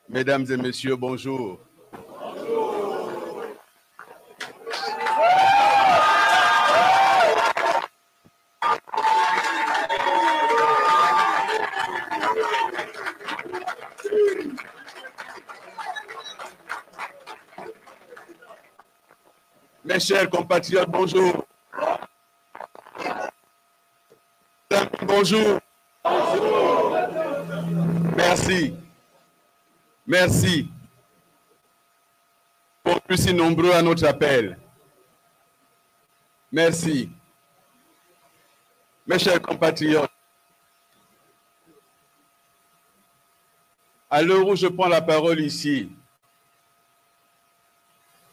Mesdames et messieurs, bonjour. Mes chers compatriotes, bonjour. Bonjour. Merci. Merci pour plus si nombreux à notre appel. Merci. Mes chers compatriotes, à l'heure où je prends la parole ici,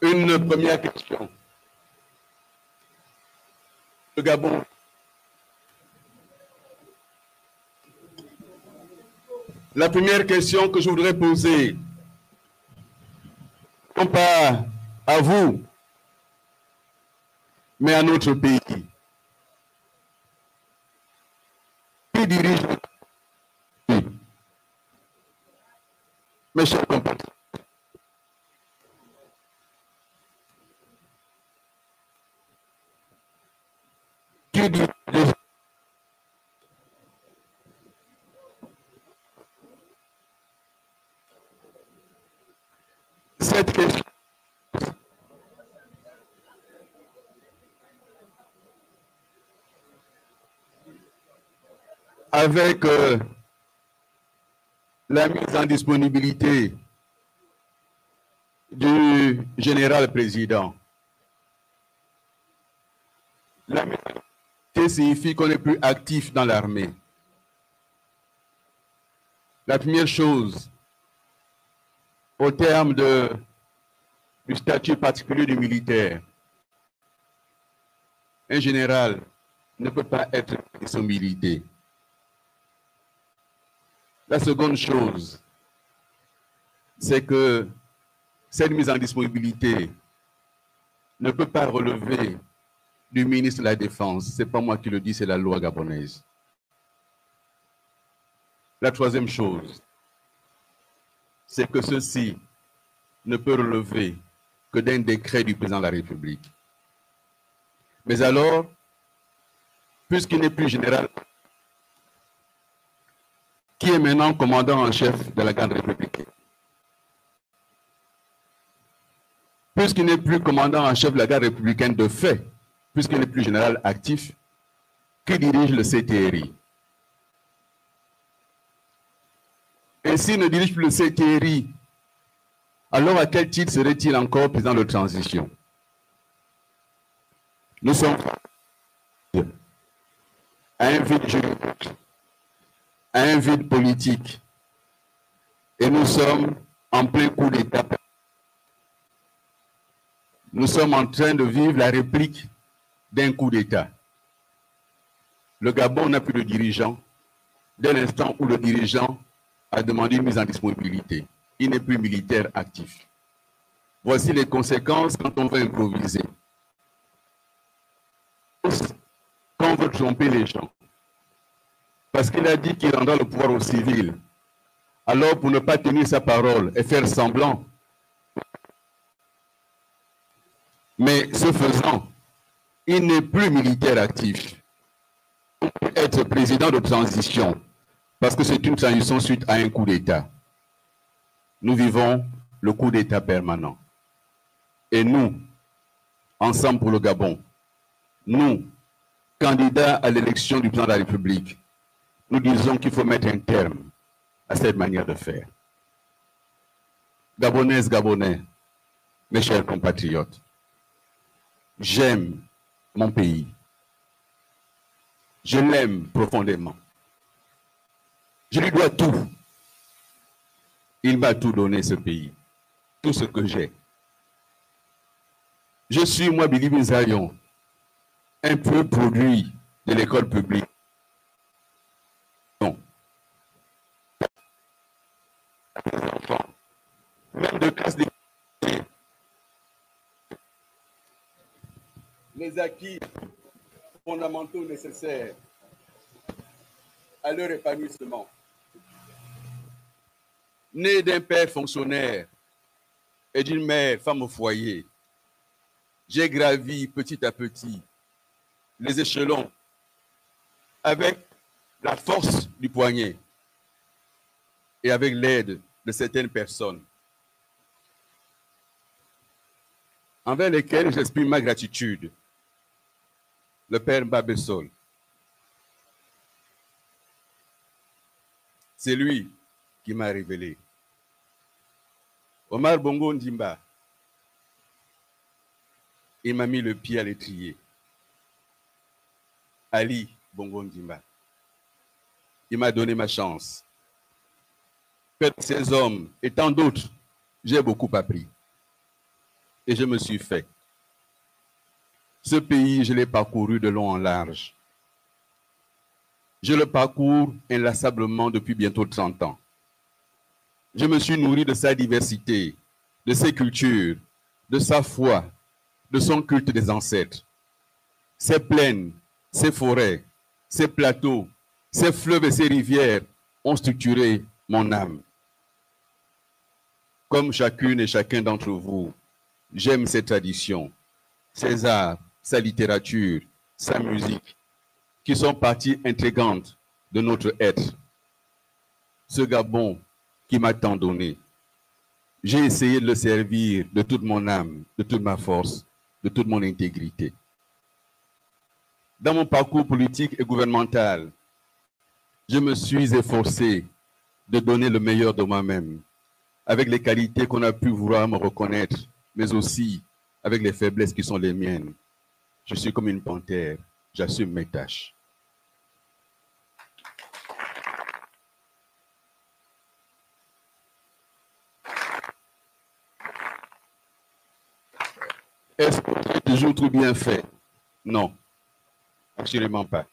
une première question. Le Gabon. La première question que je voudrais poser, non pas à vous, mais à notre pays. Qui dirige le pays? Mes chers compatriotes. Qui dirige le pays? Cette question avec la mise en disponibilité du général président. La mise en disponibilité signifie qu'on n'est plus actif dans l'armée. La première chose, au terme du statut particulier du militaire, un général ne peut pas être disponibilité. La seconde chose, c'est que cette mise en disponibilité ne peut pas relever du ministre de la Défense. Ce n'est pas moi qui le dis, c'est la loi gabonaise. La troisième chose, c'est que ceci ne peut relever que d'un décret du président de la République. Mais alors, puisqu'il n'est plus général, qui est maintenant commandant en chef de la garde républicaine? Puisqu'il n'est plus commandant en chef de la garde républicaine de fait, puisqu'il n'est plus général actif, qui dirige le CTRI? Et s'il ne dirige plus le CTRI, alors à quel titre serait-il encore président de transition? Nous sommes à un vide juridique, à un vide politique, et nous sommes en plein coup d'État. Nous sommes en train de vivre la réplique d'un coup d'État. Le Gabon n'a plus de dirigeant dès l'instant où le dirigeant a demandé une mise en disponibilité. Il n'est plus militaire actif. Voici les conséquences quand on veut improviser. Quand on veut tromper les gens. Parce qu'il a dit qu'il rendra le pouvoir aux civils. Alors, pour ne pas tenir sa parole et faire semblant, mais ce faisant, il n'est plus militaire actif. Il peut être président de transition, parce que c'est une transition suite à un coup d'État. Nous vivons le coup d'État permanent. Et nous, ensemble pour le Gabon, nous, candidats à l'élection du président de la République, nous disons qu'il faut mettre un terme à cette manière de faire. Gabonaises, Gabonais, mes chers compatriotes, j'aime mon pays. Je l'aime profondément. Je lui dois tout. Il m'a tout donné, ce pays. Tout ce que j'ai. Je suis, moi, Billy Bizayon, un peu produit de l'école publique. Non. Les enfants, même de classe des... Les acquis fondamentaux nécessaires à leur épanouissement. Né d'un père fonctionnaire et d'une mère femme au foyer, j'ai gravi petit à petit les échelons avec la force du poignet et avec l'aide de certaines personnes envers lesquelles j'exprime ma gratitude. Le père Mbabesol, c'est lui qui m'a révélé. Omar Bongo Ndimba, il m'a mis le pied à l'étrier. Ali Bongo Ndimba, il m'a donné ma chance. Faites ces hommes et tant d'autres, j'ai beaucoup appris. Et je me suis fait. Ce pays, je l'ai parcouru de long en large. Je le parcours inlassablement depuis bientôt 30 ans. Je me suis nourri de sa diversité, de ses cultures, de sa foi, de son culte des ancêtres. Ses plaines, ses forêts, ses plateaux, ses fleuves et ses rivières ont structuré mon âme. Comme chacune et chacun d'entre vous, j'aime ses traditions, ses arts, sa littérature, sa musique, qui sont parties intégrantes de notre être. Ce Gabon qui m'a tant donné, j'ai essayé de le servir de toute mon âme, de toute ma force, de toute mon intégrité. Dans mon parcours politique et gouvernemental, je me suis efforcé de donner le meilleur de moi-même, avec les qualités qu'on a pu vouloir me reconnaître, mais aussi avec les faiblesses qui sont les miennes. Je suis comme une panthère, j'assume mes tâches. Est-ce que j'ai toujours tout bien fait? Non, absolument pas.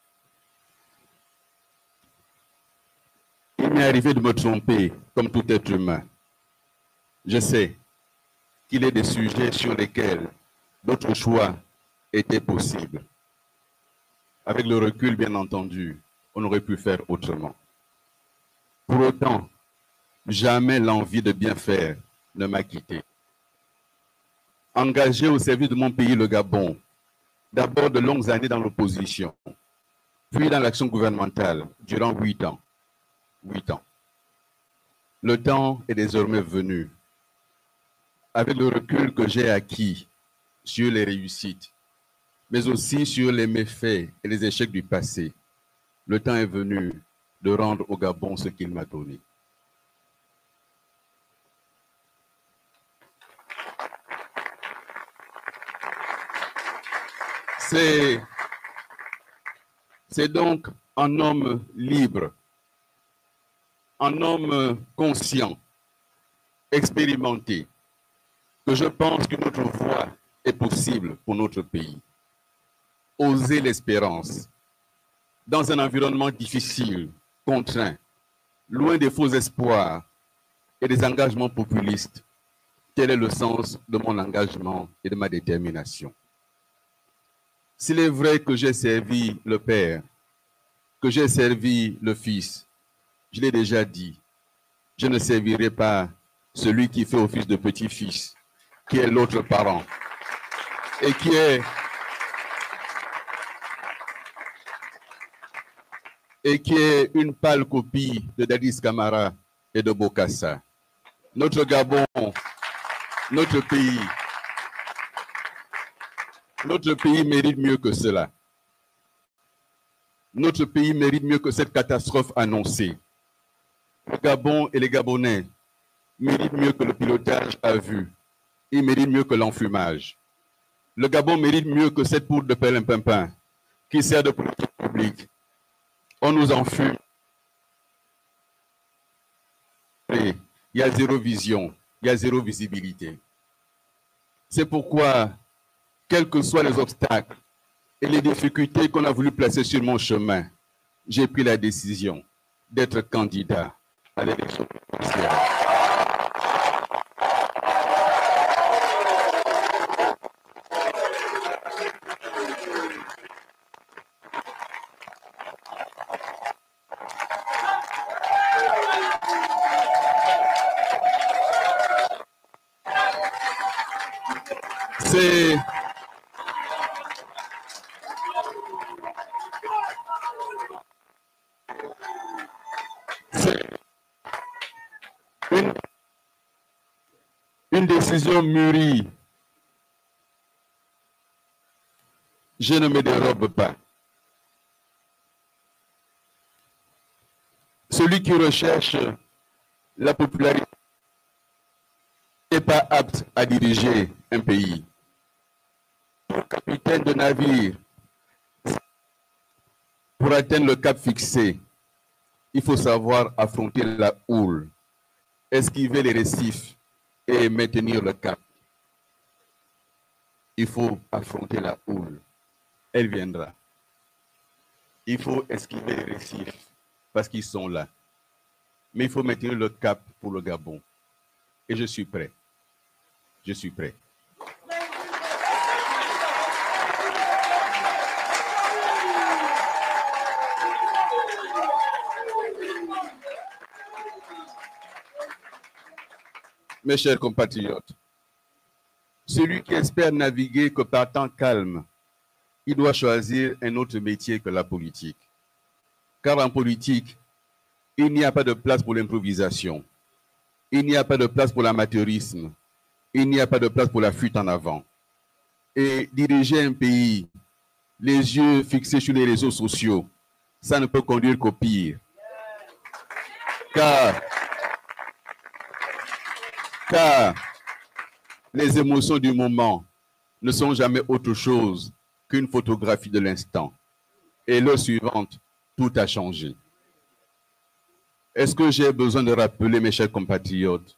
Il m'est arrivé de me tromper, comme tout être humain. Je sais qu'il y a des sujets sur lesquels d'autres choix étaient possibles. Avec le recul, bien entendu, on aurait pu faire autrement. Pour autant, jamais l'envie de bien faire ne m'a quitté. Engagé au service de mon pays, le Gabon, d'abord de longues années dans l'opposition, puis dans l'action gouvernementale durant 8 ans. 8 ans. Le temps est désormais venu. Avec le recul que j'ai acquis sur les réussites, mais aussi sur les méfaits et les échecs du passé, le temps est venu de rendre au Gabon ce qu'il m'a donné. C'est donc un homme libre, un homme conscient, expérimenté, que je pense qu'une autre voie est possible pour notre pays. Oser l'espérance dans un environnement difficile, contraint, loin des faux espoirs et des engagements populistes. Tel est le sens de mon engagement et de ma détermination. S'il est vrai que j'ai servi le Père, que j'ai servi le Fils, je l'ai déjà dit, je ne servirai pas celui qui fait office de petit-fils, qui est l'autre parent, et qui est une pâle copie de Dadis Camara et de Bokassa. Notre Gabon, notre pays mérite mieux que cela. Notre pays mérite mieux que cette catastrophe annoncée. Le Gabon et les Gabonais méritent mieux que le pilotage à vue. Ils méritent mieux que l'enfumage. Le Gabon mérite mieux que cette poudre de perlimpinpin qui sert de politique publique. On nous enfume. Il y a zéro vision, il y a zéro visibilité. C'est pourquoi, quels que soient les obstacles et les difficultés qu'on a voulu placer sur mon chemin, j'ai pris la décision d'être candidat à l'élection présidentielle. C'est une décision mûrie. Je ne me dérobe pas. Celui qui recherche la popularité n'est pas apte à diriger un pays. Pour capitaine de navire, pour atteindre le cap fixé, il faut savoir affronter la houle, esquiver les récifs et maintenir le cap. Il faut affronter la houle. Elle viendra. Il faut esquiver les récifs parce qu'ils sont là. Mais il faut maintenir le cap pour le Gabon. Et je suis prêt. Je suis prêt. Mes chers compatriotes, celui qui espère naviguer que par temps calme, il doit choisir un autre métier que la politique. Car en politique, il n'y a pas de place pour l'improvisation. Il n'y a pas de place pour l'amateurisme. Il n'y a pas de place pour la fuite en avant. Et diriger un pays, les yeux fixés sur les réseaux sociaux, ça ne peut conduire qu'au pire. Car les émotions du moment ne sont jamais autre chose qu'une photographie de l'instant. Et l'heure suivante, tout a changé. Est-ce que j'ai besoin de rappeler, mes chers compatriotes,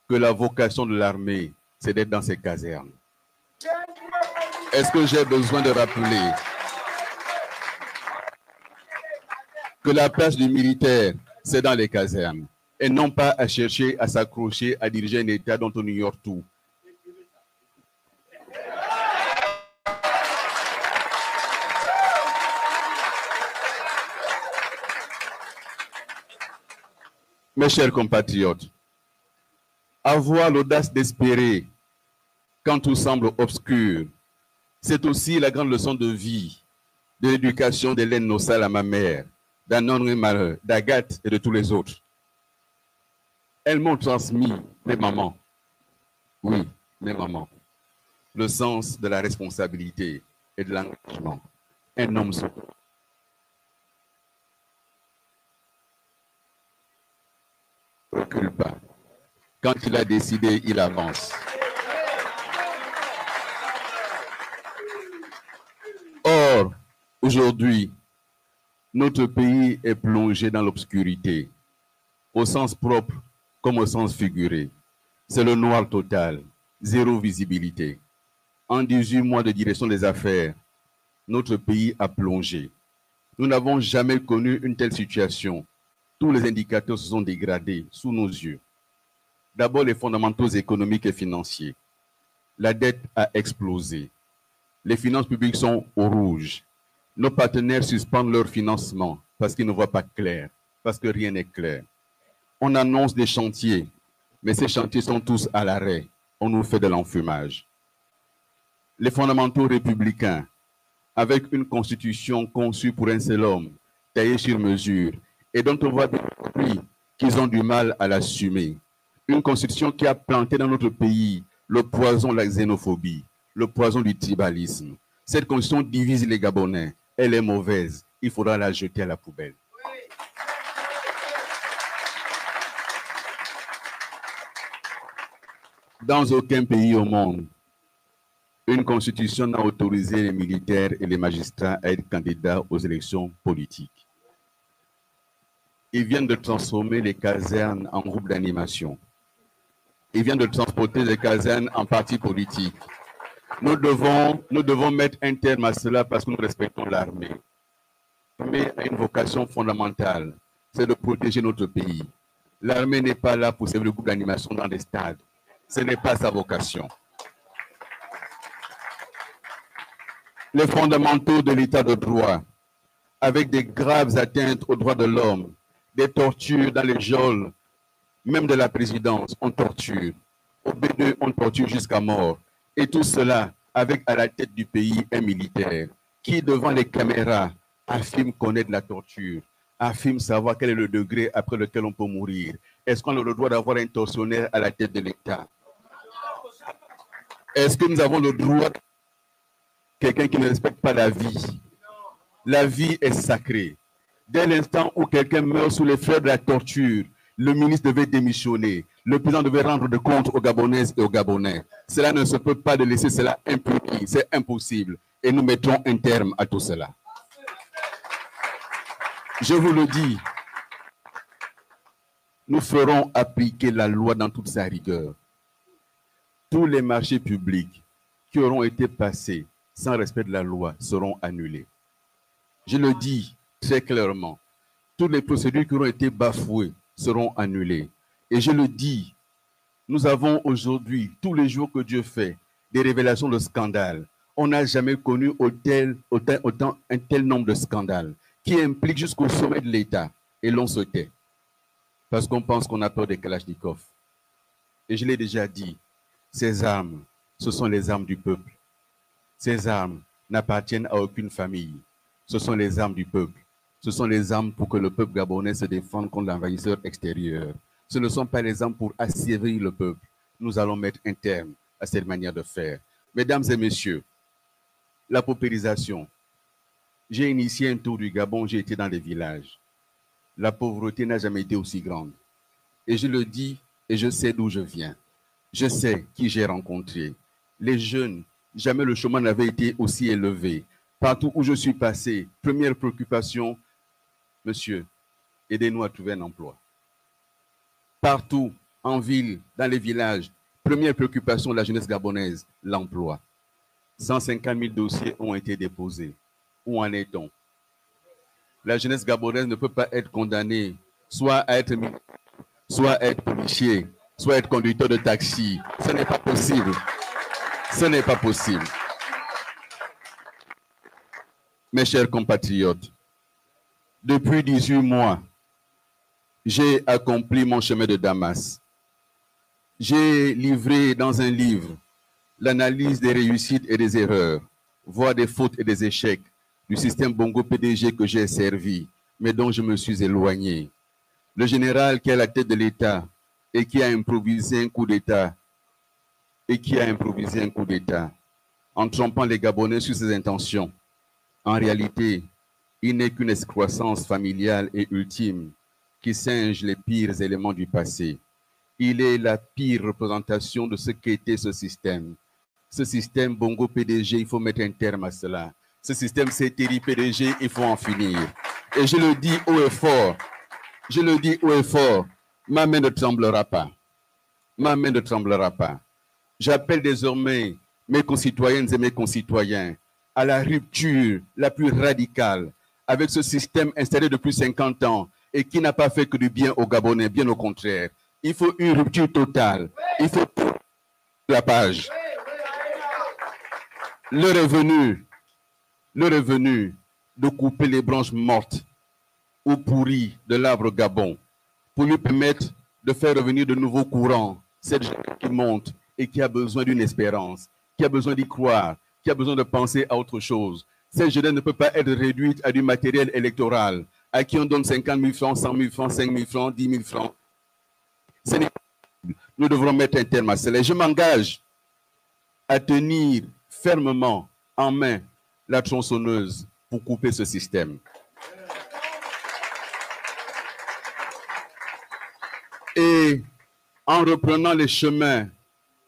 que la vocation de l'armée, c'est d'être dans ses casernes? Est-ce que j'ai besoin de rappeler que la place du militaire, c'est dans les casernes, et non pas à chercher à s'accrocher à diriger un État dont on ignore tout? Mes chers compatriotes, avoir l'audace d'espérer quand tout semble obscur, c'est aussi la grande leçon de vie, de l'éducation d'Hélène Nossal à ma mère, d'Anon Malheur, d'Agathe et de tous les autres. Elles m'ont transmis, mes mamans, oui, mes mamans, le sens de la responsabilité et de l'engagement. Un homme seul. Recule pas. Quand il a décidé, il avance. Or, aujourd'hui, notre pays est plongé dans l'obscurité, au sens propre comme au sens figuré. C'est le noir total, zéro visibilité. En 18 mois de direction des affaires, notre pays a plongé. Nous n'avons jamais connu une telle situation. Tous les indicateurs se sont dégradés sous nos yeux. D'abord, les fondamentaux économiques et financiers. La dette a explosé. Les finances publiques sont au rouge. Nos partenaires suspendent leur financement parce qu'ils ne voient pas clair, parce que rien n'est clair. On annonce des chantiers, mais ces chantiers sont tous à l'arrêt. On nous fait de l'enfumage. Les fondamentaux républicains, avec une constitution conçue pour un seul homme, taillée sur mesure, et dont on voit bien qu'ils ont du mal à l'assumer. Une constitution qui a planté dans notre pays le poison de la xénophobie, le poison du tribalisme. Cette constitution divise les Gabonais. Elle est mauvaise. Il faudra la jeter à la poubelle. Dans aucun pays au monde, une constitution n'a autorisé les militaires et les magistrats à être candidats aux élections politiques. Ils viennent de transformer les casernes en groupes d'animation. Ils viennent de transporter les casernes en partis politiques. Nous devons mettre un terme à cela parce que nous respectons l'armée. L'armée a une vocation fondamentale, c'est de protéger notre pays. L'armée n'est pas là pour servir le groupe d'animation dans des stades. Ce n'est pas sa vocation. Les fondamentaux de l'état de droit, avec des graves atteintes aux droits de l'homme, des tortures dans les geôles, même de la présidence, on torture. Au B2, on torture jusqu'à mort. Et tout cela avec à la tête du pays un militaire qui, devant les caméras, affirme connaître la torture, affirme savoir quel est le degré après lequel on peut mourir. Est-ce qu'on a le droit d'avoir un tortionnaire à la tête de l'État? Est-ce que nous avons le droit de quelqu'un qui ne respecte pas la vie? La vie est sacrée. Dès l'instant où quelqu'un meurt sous les fleurs de la torture, le ministre devait démissionner. Le président devait rendre de compte aux Gabonaises et aux Gabonais. Cela ne se peut pas de laisser cela impuni. C'est impossible. Et nous mettrons un terme à tout cela. Je vous le dis, nous ferons appliquer la loi dans toute sa rigueur. Tous les marchés publics qui auront été passés sans respect de la loi seront annulés. Je le dis très clairement, toutes les procédures qui auront été bafouées seront annulées. Et je le dis, nous avons aujourd'hui, tous les jours que Dieu fait, des révélations de scandales. On n'a jamais connu autant un tel nombre de scandales qui impliquent jusqu'au sommet de l'État. Et l'on se tait. Parce qu'on pense qu'on a peur des Kalachnikov. Et je l'ai déjà dit, ces armes, ce sont les armes du peuple. Ces armes n'appartiennent à aucune famille. Ce sont les armes du peuple. Ce sont les armes pour que le peuple gabonais se défende contre l'envahisseur extérieur. Ce ne sont pas les armes pour asservir le peuple. Nous allons mettre un terme à cette manière de faire. Mesdames et messieurs, la paupérisation. J'ai initié un tour du Gabon, j'ai été dans les villages. La pauvreté n'a jamais été aussi grande. Et je le dis, et je sais d'où je viens. Je sais qui j'ai rencontré. Les jeunes, jamais le chômage n'avait été aussi élevé. Partout où je suis passé, première préoccupation, monsieur, aidez-nous à trouver un emploi. Partout, en ville, dans les villages, première préoccupation de la jeunesse gabonaise, l'emploi. 150 000 dossiers ont été déposés. Où en est-on? La jeunesse gabonaise ne peut pas être condamnée soit à être militaire, soit à être policier, soit à être conducteur de taxi. Ce n'est pas possible. Ce n'est pas possible. Mes chers compatriotes, depuis 18 mois, j'ai accompli mon chemin de Damas. J'ai livré dans un livre l'analyse des réussites et des erreurs, voire des fautes et des échecs du système Bongo PDG que j'ai servi, mais dont je me suis éloigné. Le général qui est à la tête de l'État et qui a improvisé un coup d'État, en trompant les Gabonais sur ses intentions. En réalité, il n'est qu'une excroissance familiale et ultime qui singe les pires éléments du passé. Il est la pire représentation de ce qu'était ce système. Ce système Bongo PDG, il faut mettre un terme à cela. Ce système CTRI PDG, il faut en finir. Et je le dis haut et fort, ma main ne tremblera pas. Ma main ne tremblera pas. J'appelle désormais mes concitoyennes et mes concitoyens à la rupture la plus radicale avec ce système installé depuis 50 ans et qui n'a pas fait que du bien aux Gabonais, bien au contraire. Il faut une rupture totale. Il faut la page. Le revenu de couper les branches mortes ou pourries de l'arbre Gabon pour lui permettre de faire revenir de nouveaux courants, cette jeunesse qui monte et qui a besoin d'une espérance, qui a besoin d'y croire, qui a besoin de penser à autre chose. Cette jeunesse ne peut pas être réduite à du matériel électoral, à qui on donne 50 000 francs, 100 000 francs, 5 000 francs, 10 000 francs. Nous devrons mettre un terme à cela. Je m'engage à tenir fermement en main la tronçonneuse pour couper ce système. Et en reprenant les chemins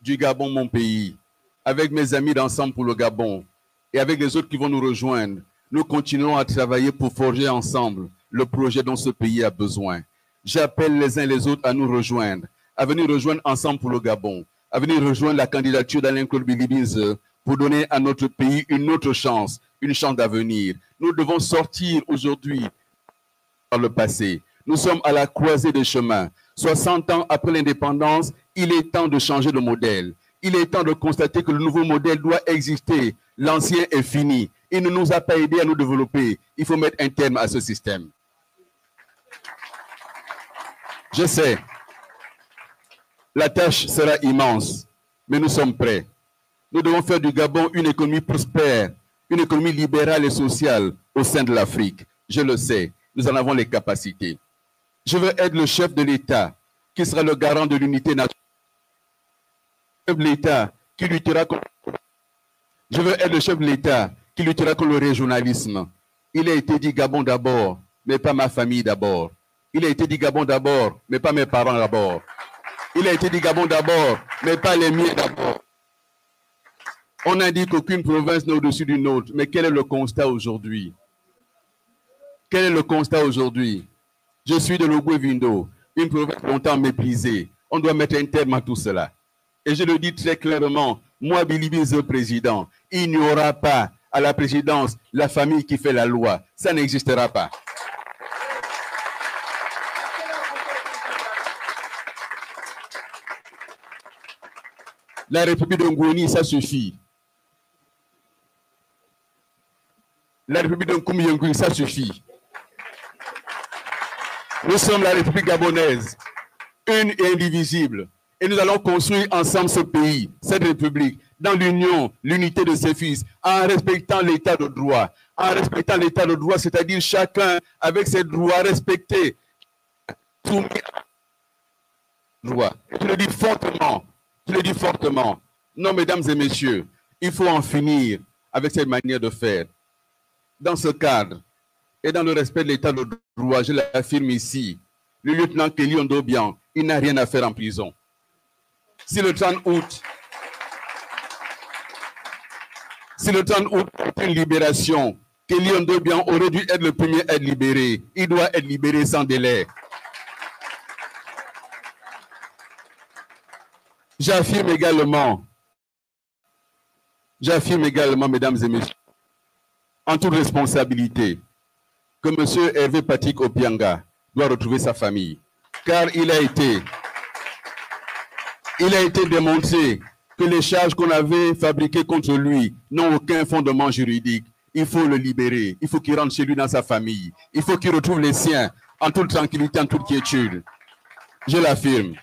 du Gabon, mon pays, avec mes amis d'Ensemble pour le Gabon et avec les autres qui vont nous rejoindre, nous continuerons à travailler pour forger ensemble le projet dont ce pays a besoin. J'appelle les uns et les autres à nous rejoindre, à venir rejoindre Ensemble pour le Gabon, à venir rejoindre la candidature d'Alain-Claude Bilibize pour donner à notre pays une autre chance, une chance d'avenir. Nous devons sortir aujourd'hui par le passé. Nous sommes à la croisée des chemins. 60 ans après l'indépendance, il est temps de changer de modèle. Il est temps de constater que le nouveau modèle doit exister. L'ancien est fini. Il ne nous a pas aidés à nous développer. Il faut mettre un terme à ce système. Je sais, la tâche sera immense, mais nous sommes prêts. Nous devons faire du Gabon une économie prospère, une économie libérale et sociale au sein de l'Afrique. Je le sais, nous en avons les capacités. Je veux être le chef de l'État qui sera le garant de l'unité nationale. L'État qui luttera contre... Je veux être le chef de l'État qui luttera contre le régionalisme. Il a été dit Gabon d'abord, mais pas ma famille d'abord. Il a été dit Gabon d'abord, mais pas mes parents d'abord. Il a été dit Gabon d'abord, mais pas les miens d'abord. On a dit qu'aucune province n'est au-dessus d'une autre. Mais quel est le constat aujourd'hui? Quel est le constat aujourd'hui? Je suis de l'Ogooué-Vindo, une province longtemps méprisée. On doit mettre un terme à tout cela. Et je le dis très clairement, moi, Bilibi, le président, il n'y aura pas à la présidence la famille qui fait la loi. Ça n'existera pas. La République de Ngoni, ça suffit. La République de Nkoumiyengui, ça suffit. Nous sommes la République gabonaise, une et indivisible. Et nous allons construire ensemble ce pays, cette République, dans l'union, l'unité de ses fils, en respectant l'état de droit. En respectant l'état de droit, c'est-à-dire chacun avec ses droits respectés. Soumis à droit. Je le dis fortement. Je le dis fortement. Non, mesdames et messieurs, il faut en finir avec cette manière de faire. Dans ce cadre et dans le respect de l'état de droit, je l'affirme ici, le lieutenant Kelly Ondobian, il n'a rien à faire en prison. Si le 30 août, est une libération, Kelly Ondobian aurait dû être le premier à être libéré. Il doit être libéré sans délai. J'affirme également, mesdames et messieurs, en toute responsabilité, que M. Hervé Patrick Opianga doit retrouver sa famille. Car il a été démontré que les charges qu'on avait fabriquées contre lui n'ont aucun fondement juridique. Il faut le libérer. Il faut qu'il rentre chez lui dans sa famille. Il faut qu'il retrouve les siens en toute tranquillité, en toute quiétude. Je l'affirme.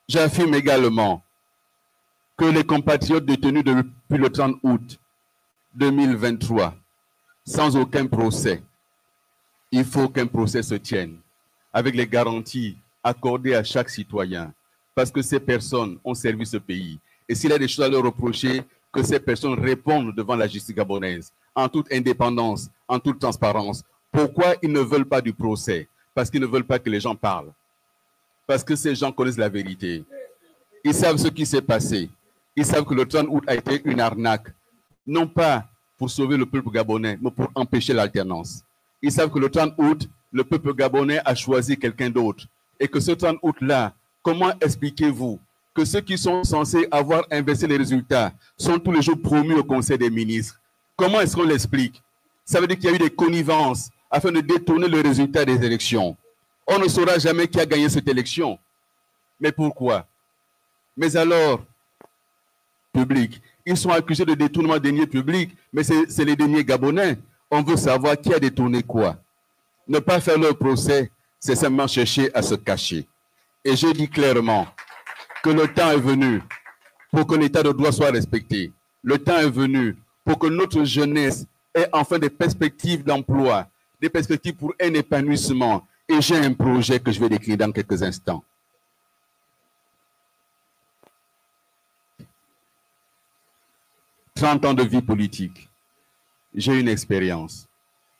J'affirme également que les compatriotes détenus depuis le 30 août 2023, sans aucun procès, il faut qu'un procès se tienne avec les garanties accordées à chaque citoyen, parce que ces personnes ont servi ce pays. Et s'il y a des choses à leur reprocher, que ces personnes répondent devant la justice gabonaise, en toute indépendance, en toute transparence. Pourquoi ils ne veulent pas du procès? Parce qu'ils ne veulent pas que les gens parlent. Parce que ces gens connaissent la vérité. Ils savent ce qui s'est passé. Ils savent que le 30 août a été une arnaque. Non pas pour sauver le peuple gabonais, mais pour empêcher l'alternance. Ils savent que le 30 août, le peuple gabonais a choisi quelqu'un d'autre. Et que ce 30 août-là, comment expliquez-vous que ceux qui sont censés avoir inversé les résultats sont tous les jours promus au Conseil des ministres? Comment est-ce qu'on l'explique? Ça veut dire qu'il y a eu des connivences afin de détourner le résultat des élections. On ne saura jamais qui a gagné cette élection. Mais pourquoi? Mais alors, public, ils sont accusés de détournement de deniers publics, mais c'est les deniers gabonais. On veut savoir qui a détourné quoi. Ne pas faire leur procès, c'est simplement chercher à se cacher. Et je dis clairement que le temps est venu pour que l'état de droit soit respecté. Le temps est venu pour que notre jeunesse ait enfin des perspectives d'emploi, des perspectives pour un épanouissement. Et j'ai un projet que je vais décrire dans quelques instants. « 30 ans de vie politique. J'ai une expérience.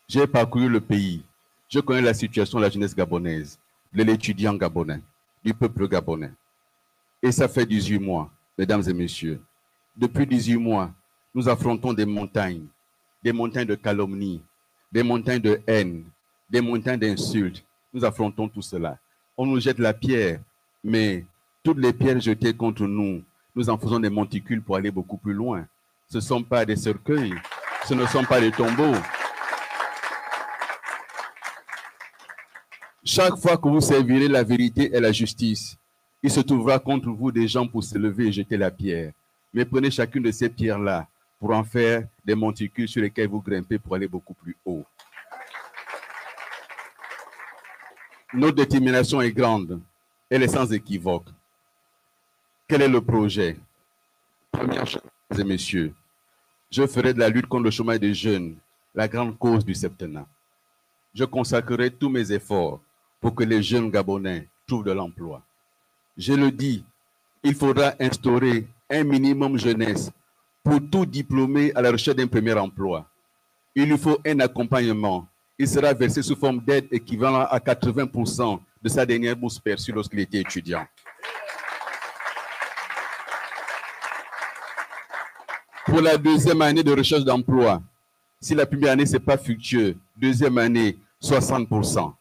J'ai parcouru le pays. Je connais la situation de la jeunesse gabonaise, de l'étudiant gabonais, du peuple gabonais. Et ça fait 18 mois, mesdames et messieurs. Depuis 18 mois, nous affrontons des montagnes de calomnie, des montagnes de haine, des montagnes d'insultes. Nous affrontons tout cela. On nous jette la pierre, mais toutes les pierres jetées contre nous, nous en faisons des monticules pour aller beaucoup plus loin. Ce ne sont pas des cercueils, ce ne sont pas des tombeaux. Chaque fois que vous servirez la vérité et la justice, il se trouvera contre vous des gens pour se lever et jeter la pierre. Mais prenez chacune de ces pierres-là pour en faire des monticules sur lesquels vous grimpez pour aller beaucoup plus haut. Notre détermination est grande, elle est sans équivoque. Quel est le projet? Première chose, mesdames et messieurs, je ferai de la lutte contre le chômage des jeunes la grande cause du septennat. Je consacrerai tous mes efforts pour que les jeunes Gabonais trouvent de l'emploi. Je le dis, il faudra instaurer un minimum jeunesse pour tout diplômé à la recherche d'un premier emploi. Il lui faut un accompagnement. Il sera versé sous forme d'aide équivalent à 80% de sa dernière bourse perçue lorsqu'il était étudiant. Pour la deuxième année de recherche d'emploi, si la première année, ce n'est pas fructueux, deuxième année, 60%.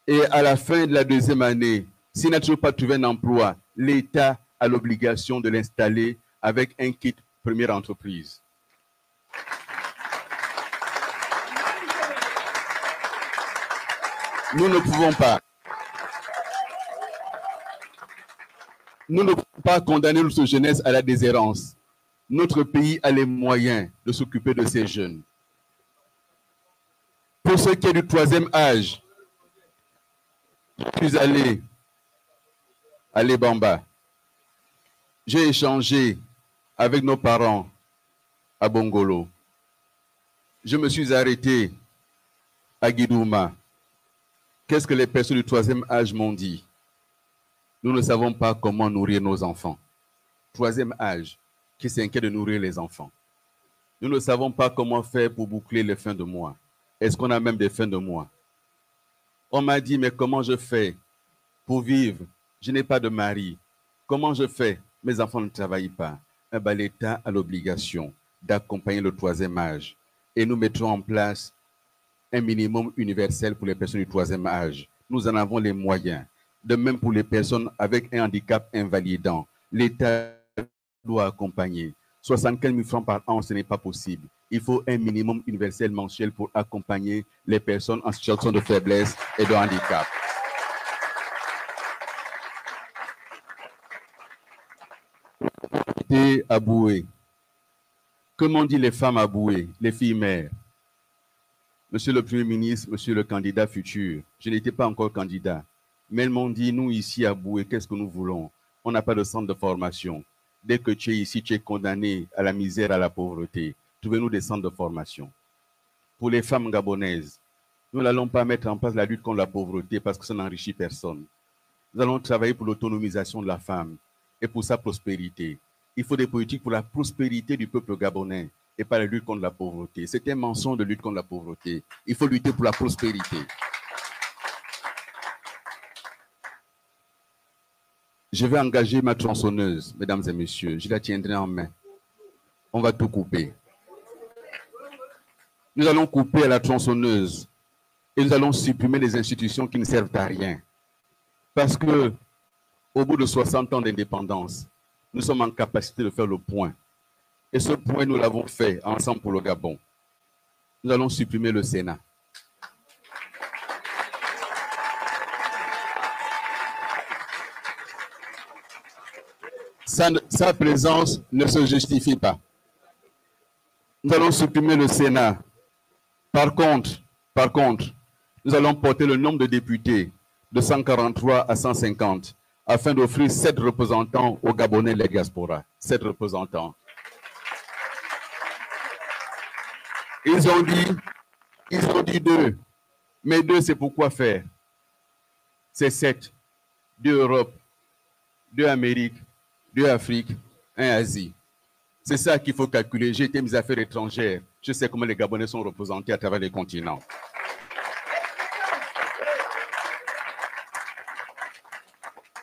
Et à la fin de la deuxième année, s'il n'a toujours pas trouvé un emploi, l'État a l'obligation de l'installer avec un kit première entreprise. Nous ne pouvons pas condamner notre jeunesse à la déshérence. Notre pays a les moyens de s'occuper de ces jeunes. Pour ce qui est du troisième âge, je suis allé à Lebamba. J'ai échangé avec nos parents à Bongolo. Je me suis arrêté à Guidouma. Qu'est-ce que les personnes du troisième âge m'ont dit? Nous ne savons pas comment nourrir nos enfants. Troisième âge, qui s'inquiète de nourrir les enfants. Nous ne savons pas comment faire pour boucler les fins de mois. Est-ce qu'on a même des fins de mois? On m'a dit, mais comment je fais pour vivre? Je n'ai pas de mari. Comment je fais? Mes enfants ne travaillent pas. Eh bien, l'État a l'obligation d'accompagner le troisième âge. Et nous mettrons en place un minimum universel pour les personnes du troisième âge. Nous en avons les moyens. De même pour les personnes avec un handicap invalidant. L'État doit accompagner. 75 000 francs par an, ce n'est pas possible. Il faut un minimum universel mensuel pour accompagner les personnes en situation de faiblesse et de handicap. À Boué. Que m'ont dit les femmes à Boué, les filles mères? Monsieur le Premier ministre, monsieur le candidat futur, je n'étais pas encore candidat, mais elles m'ont dit, nous ici à Boué, qu'est-ce que nous voulons? On n'a pas de centre de formation. Dès que tu es ici, tu es condamné à la misère, à la pauvreté. Trouvez-nous des centres de formation. Pour les femmes gabonaises, nous n'allons pas mettre en place la lutte contre la pauvreté parce que ça n'enrichit personne. Nous allons travailler pour l'autonomisation de la femme et pour sa prospérité. Il faut des politiques pour la prospérité du peuple gabonais et pas la lutte contre la pauvreté. C'est un mensonge de lutte contre la pauvreté. Il faut lutter pour la prospérité. Je vais engager ma tronçonneuse, mesdames et messieurs. Je la tiendrai en main. On va tout couper. Nous allons couper à la tronçonneuse et nous allons supprimer les institutions qui ne servent à rien. Parce que, au bout de 60 ans d'indépendance, nous sommes en capacité de faire le point. Et ce point, nous l'avons fait ensemble pour le Gabon. Nous allons supprimer le Sénat. Sa présence ne se justifie pas. Nous allons supprimer le Sénat. Par contre, nous allons porter le nombre de députés de 143 à 150 afin d'offrir 7 représentants aux Gabonais de la diaspora. 7 représentants. Ils ont dit 2. Mais 2, c'est pourquoi faire? C'est 7. 2 Europe, 2 Amérique, 2 Afrique, 1 Asie. C'est ça qu'il faut calculer. J'ai été mes affaires étrangères. Je sais comment les Gabonais sont représentés à travers les continents.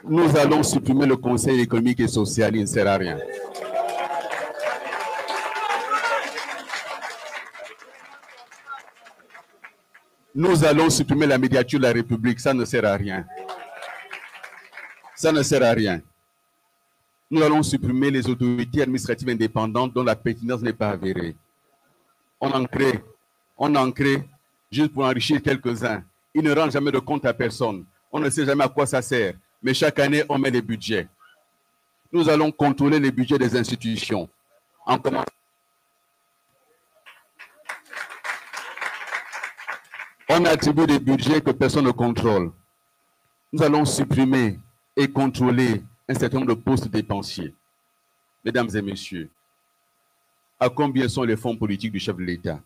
Nous allons supprimer le Conseil économique et social. Il ne sert à rien. Nous allons supprimer la médiature de la République. Ça ne sert à rien. Ça ne sert à rien. Nous allons supprimer les autorités administratives indépendantes dont la pertinence n'est pas avérée. On en crée juste pour enrichir quelques-uns. Ils ne rendent jamais de compte à personne. On ne sait jamais à quoi ça sert. Mais chaque année, on met les budgets. Nous allons contrôler les budgets des institutions. En commençant. On attribue des budgets que personne ne contrôle. Nous allons supprimer et contrôler un certain nombre de postes dépensiers. Mesdames et messieurs, à combien sont les fonds politiques du chef de l'État?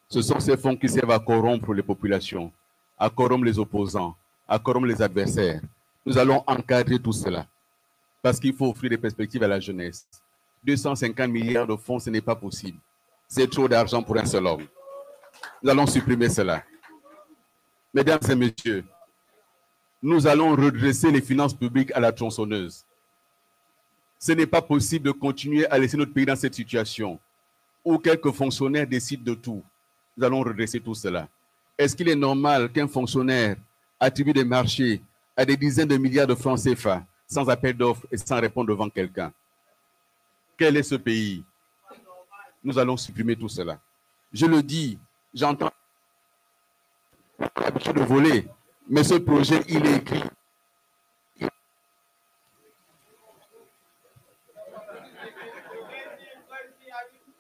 Ce sont ces fonds qui servent à corrompre les populations, à corrompre les opposants, à corrompre les adversaires. Nous allons encadrer tout cela parce qu'il faut offrir des perspectives à la jeunesse. 250 milliards de fonds, ce n'est pas possible. C'est trop d'argent pour un seul homme. Nous allons supprimer cela. Mesdames et messieurs, nous allons redresser les finances publiques à la tronçonneuse. Ce n'est pas possible de continuer à laisser notre pays dans cette situation où quelques fonctionnaires décident de tout. Nous allons redresser tout cela. Est-ce qu'il est normal qu'un fonctionnaire attribue des marchés à des dizaines de milliards de francs CFA sans appel d'offres et sans répondre devant quelqu'un? Quel est ce pays? Nous allons supprimer tout cela. Je le dis, j'entends l'habitude de voler, mais ce projet, il est écrit.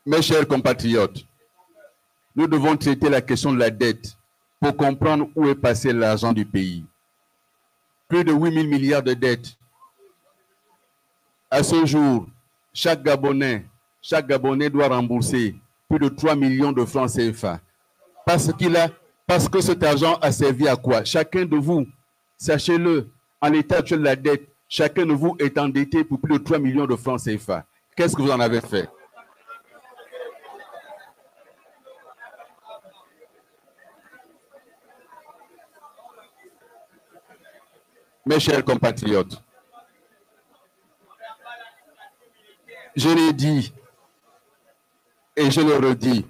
Mes chers compatriotes, nous devons traiter la question de la dette pour comprendre où est passé l'argent du pays. Plus de 8 000 milliards de dettes. À ce jour, chaque Gabonais doit rembourser plus de 3 millions de francs CFA. Parce que cet argent a servi à quoi? Chacun de vous, sachez-le, en l'état actuel de la dette, chacun de vous est endetté pour plus de 3 millions de francs CFA. Qu'est-ce que vous en avez fait? Mes chers compatriotes, je l'ai dit et je le redis,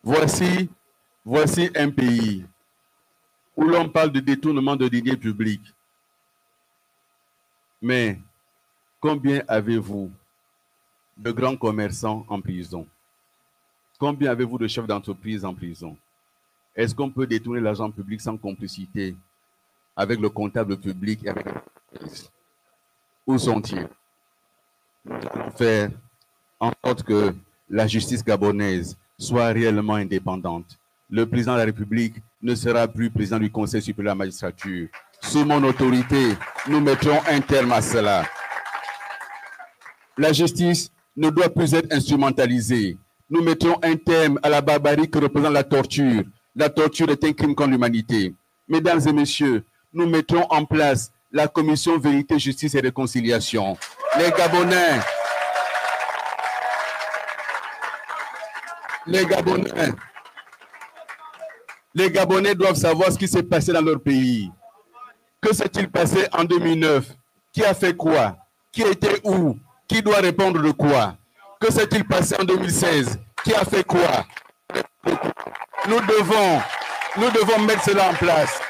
voici un pays où l'on parle de détournement de deniers publics. Mais combien avez-vous de grands commerçants en prison? Combien avez-vous de chefs d'entreprise en prison? Est-ce qu'on peut détourner l'argent public sans complicité avec le comptable public et avec l'entreprise? Où sont-ils? Nous allons faire en sorte que la justice gabonaise soit réellement indépendante. Le président de la République ne sera plus président du Conseil supérieur de la magistrature. Sous mon autorité, nous mettrons un terme à cela. La justice ne doit plus être instrumentalisée. Nous mettrons un terme à la barbarie que représente la torture. La torture est un crime contre l'humanité. Mesdames et messieurs, nous mettrons en place la commission Vérité, Justice et Réconciliation. Les Gabonais doivent savoir ce qui s'est passé dans leur pays. Que s'est-il passé en 2009? Qui a fait quoi? Qui était où? Qui doit répondre de quoi? Que s'est-il passé en 2016? Qui a fait quoi? Nous devons mettre cela en place.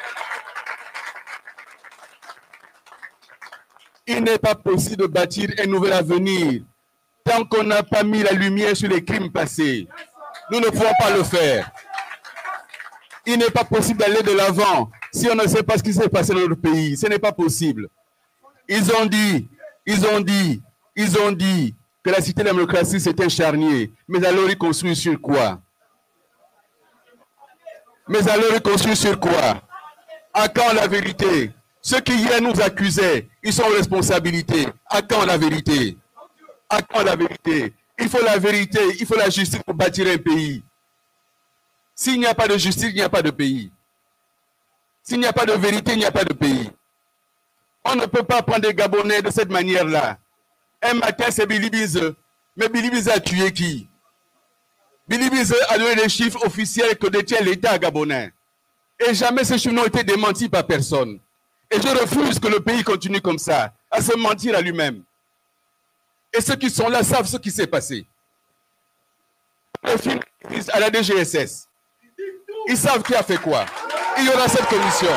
Il n'est pas possible de bâtir un nouvel avenir tant qu'on n'a pas mis la lumière sur les crimes passés. Nous ne pouvons pas le faire. Il n'est pas possible d'aller de l'avant si on ne sait pas ce qui s'est passé dans notre pays. Ce n'est pas possible. Ils ont dit que la cité de la démocratie, c'est un charnier. Mais alors, ils construisent sur quoi? À quand la vérité? Ceux qui hier nous accusaient, ils sont en responsabilité. À quand la vérité? Il faut la vérité, il faut la justice pour bâtir un pays. S'il n'y a pas de justice, il n'y a pas de pays. S'il n'y a pas de vérité, il n'y a pas de pays. On ne peut pas prendre des Gabonais de cette manière-là. Un matin, c'est Billy Bize. Mais Billy Bize a tué qui? Billy Bize a donné les chiffres officiels que détient l'État gabonais. Et jamais ces chiffres n'ont été démentis par personne. Et je refuse que le pays continue comme ça, à se mentir à lui-même. Et ceux qui sont là savent ce qui s'est passé. Les films à la DGSS. Ils savent qui a fait quoi. Il y aura cette commission.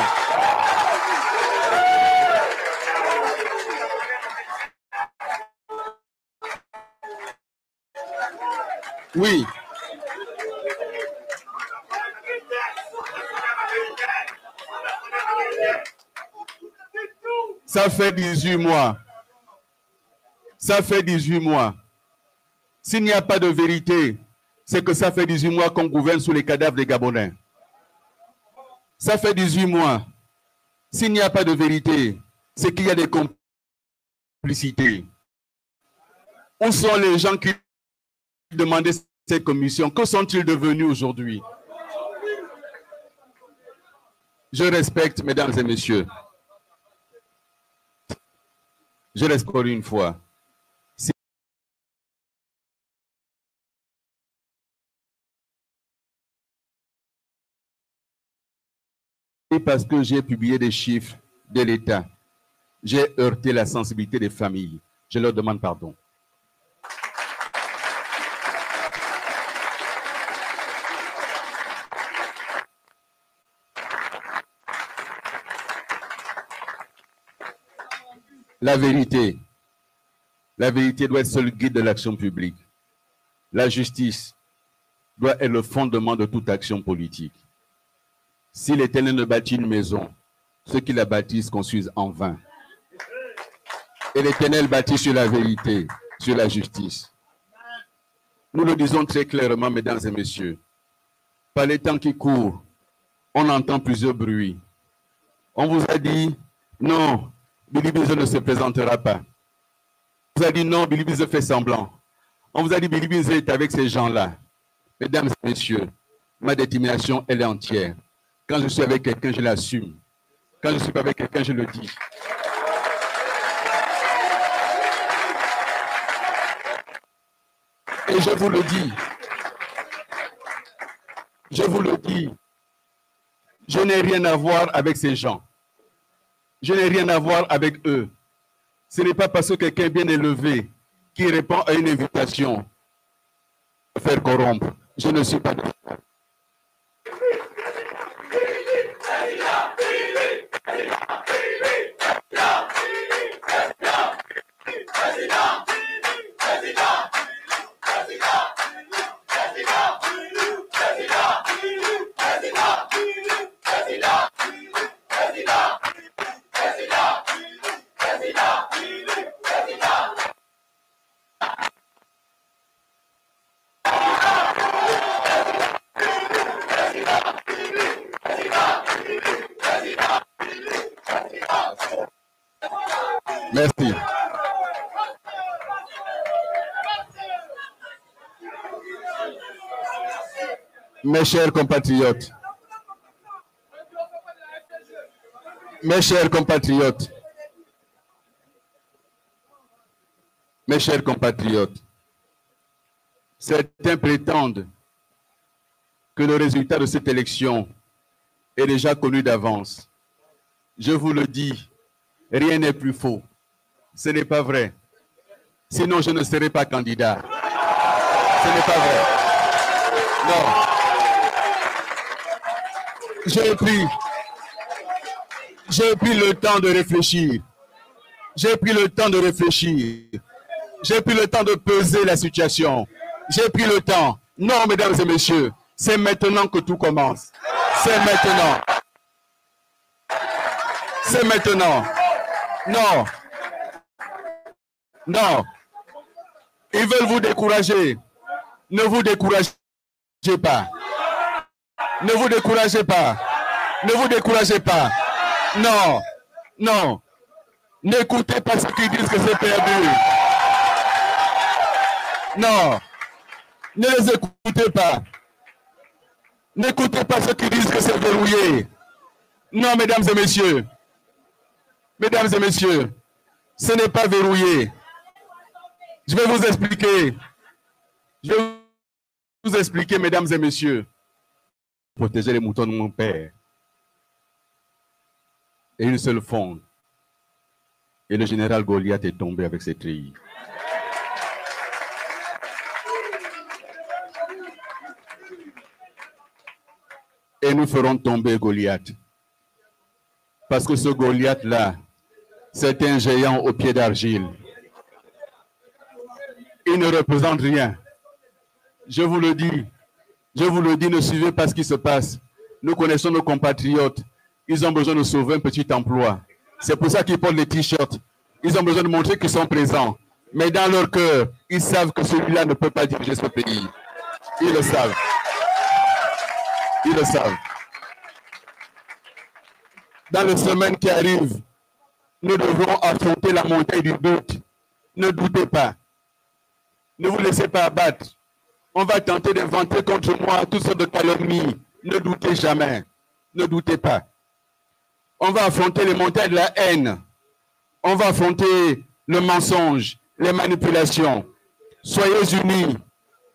Oui. Ça fait 18 mois. Ça fait 18 mois. S'il n'y a pas de vérité, c'est que ça fait 18 mois qu'on gouverne sous les cadavres des Gabonais. Ça fait 18 mois. S'il n'y a pas de vérité, c'est qu'il y a des complicités. Où sont les gens qui demandaient cette commission? Que sont-ils devenus aujourd'hui? Je respecte, mesdames et messieurs. Je respecte encore une fois. Parce que j'ai publié des chiffres de l'État, j'ai heurté la sensibilité des familles. Je leur demande pardon. La vérité doit être le guide de l'action publique. La justice doit être le fondement de toute action politique. Si l'Éternel ne bâtit une maison, ceux qui la bâtissent construisent en vain. Et l'Éternel bâtit sur la vérité, sur la justice. Nous le disons très clairement, mesdames et messieurs. Par les temps qui courent, on entend plusieurs bruits. On vous a dit, non, Billy Bize ne se présentera pas. On vous a dit, non, Billy Bize fait semblant. On vous a dit, Billy Bize est avec ces gens-là. Mesdames et messieurs, ma détermination, elle est entière. Quand je suis avec quelqu'un, je l'assume. Quand je ne suis pas avec quelqu'un, je le dis. Et je vous le dis. Je vous le dis. Je n'ai rien à voir avec ces gens. Je n'ai rien à voir avec eux. Ce n'est pas parce que quelqu'un est bien élevé qui répond à une invitation à faire corrompre. Je ne suis pas de... Merci. Mes chers compatriotes, mes chers compatriotes, mes chers compatriotes, certains prétendent que le résultat de cette élection est déjà connu d'avance. Je vous le dis, rien n'est plus faux. Ce n'est pas vrai. Sinon, je ne serai pas candidat. Ce n'est pas vrai. Non. J'ai pris le temps de réfléchir. J'ai pris le temps de réfléchir. J'ai pris le temps de peser la situation. J'ai pris le temps. Non, mesdames et messieurs, c'est maintenant que tout commence. C'est maintenant. C'est maintenant. Non. Non. Ils veulent vous décourager. Ne vous découragez pas. Ne vous découragez pas. Ne vous découragez pas. Non. Non. N'écoutez pas ceux qui disent que c'est perdu. Non. Ne les écoutez pas. N'écoutez pas ceux qui disent que c'est verrouillé. Non, mesdames et messieurs. Mesdames et messieurs, ce n'est pas verrouillé. Je vais vous expliquer. Je vais vous expliquer, mesdames et messieurs. Protéger les moutons de mon père. Et une seule fonde. Et le général Goliath est tombé avec ses treillis. Et nous ferons tomber Goliath. Parce que ce Goliath-là, c'est un géant aux pieds d'argile. Il ne représente rien. Je vous le dis, ne suivez pas ce qui se passe. Nous connaissons nos compatriotes. Ils ont besoin de sauver un petit emploi. C'est pour ça qu'ils portent les t-shirts. Ils ont besoin de montrer qu'ils sont présents. Mais dans leur cœur, ils savent que celui-là ne peut pas diriger ce pays. Ils le savent. Ils le savent. Dans les semaines qui arrivent, nous devrons affronter la montagne du doute. Ne doutez pas. Ne vous laissez pas abattre. On va tenter d'inventer contre moi toutes sortes de calomnies. Ne doutez jamais. Ne doutez pas. On va affronter les montagnes de la haine. On va affronter le mensonge, les manipulations. Soyez unis.